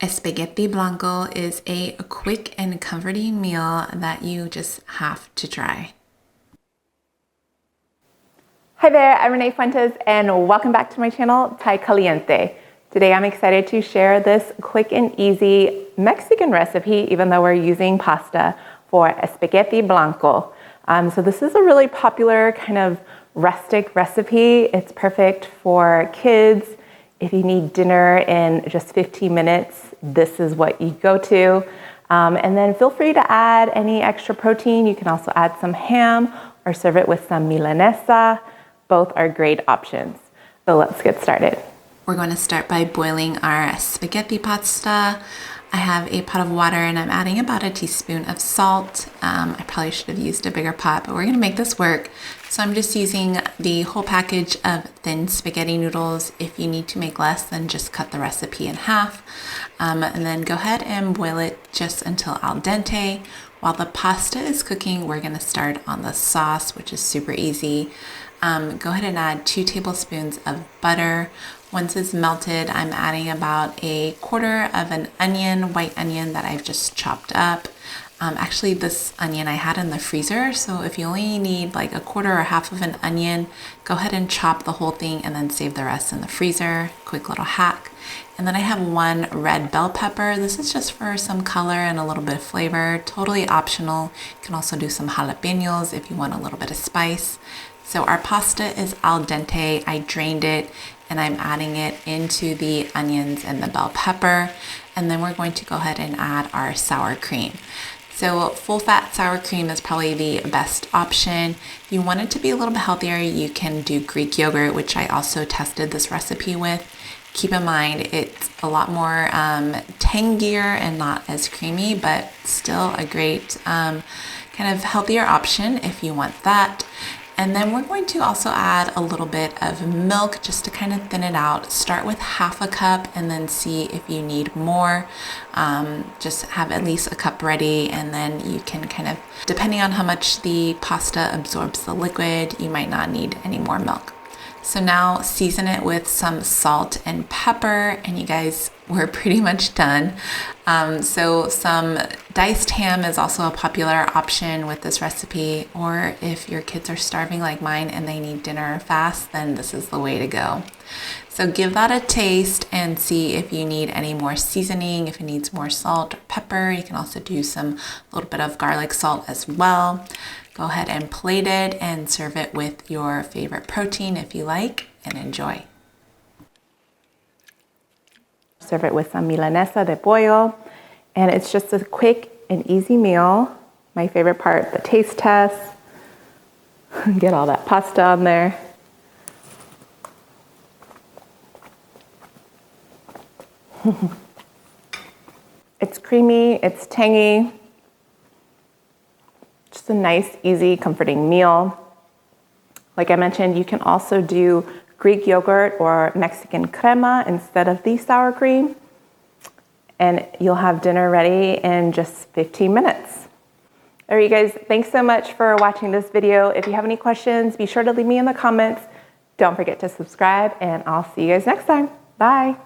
Spaghetti Blanco is a quick and comforting meal that you just have to try. Hi there, I'm Renee Fuentes and welcome back to my channel, Thai Caliente. Today I'm excited to share this quick and easy Mexican recipe, even though we're using pasta, for Spaghetti Blanco. So this is a really popular kind of rustic recipe. It's perfect for kids. If you need dinner in just 15 minutes, this is what you go to. And then feel free to add any extra protein. You can also add some ham or serve it with some milanesa. Both are great options. So let's get started. We're going to start by boiling our spaghetti pasta. I have a pot of water and I'm adding about a teaspoon of salt. I probably should have used a bigger pot, but we're going to make this work. So I'm just using the whole package of thin spaghetti noodles. If you need to make less, then just cut the recipe in half. And then go ahead and boil it just until al dente. While the pasta is cooking, we're going to start on the sauce, which is super easy. Go ahead and add 2 tablespoons of butter. Once it's melted, I'm adding about a quarter of an onion, white onion that I've just chopped up. Actually, this onion I had in the freezer, so if you only need like a quarter or half of an onion, go ahead and chop the whole thing and then save the rest in the freezer. Quick little hack. And then I have 1 red bell pepper. This is just for some color and a little bit of flavor, totally optional. You can also do some jalapenos if you want a little bit of spice. So our pasta is al dente. I drained it and I'm adding it into the onions and the bell pepper. And then we're going to go ahead and add our sour cream. So full fat sour cream is probably the best option. If you want it to be a little bit healthier, you can do Greek yogurt, which I also tested this recipe with. Keep in mind, it's a lot more tangier and not as creamy, but still a great kind of healthier option if you want that. And then we're going to also add a little bit of milk just to kind of thin it out. Start with half a cup and then see if you need more. Just have at least a cup ready, and then you can kind of, depending on how much the pasta absorbs the liquid, you might not need any more milk. So now season it with some salt and pepper, and you guys, we're pretty much done. So some diced ham is also a popular option with this recipe, or if your kids are starving like mine and they need dinner fast, then this is the way to go. So give that a taste and see if you need any more seasoning, if it needs more salt or pepper. You can also do some little bit of garlic salt as well. Go ahead and plate it and serve it with your favorite protein if you like, and enjoy. Serve it with some milanesa de pollo. And it's just a quick and easy meal. My favorite part, the taste test. Get all that pasta on there. It's creamy, it's tangy. Just a nice, easy, comforting meal. Like I mentioned, you can also do Greek yogurt or Mexican crema instead of the sour cream. And you'll have dinner ready in just 15 minutes. All right, you guys, thanks so much for watching this video. If you have any questions, be sure to leave me in the comments. Don't forget to subscribe, and I'll see you guys next time. Bye.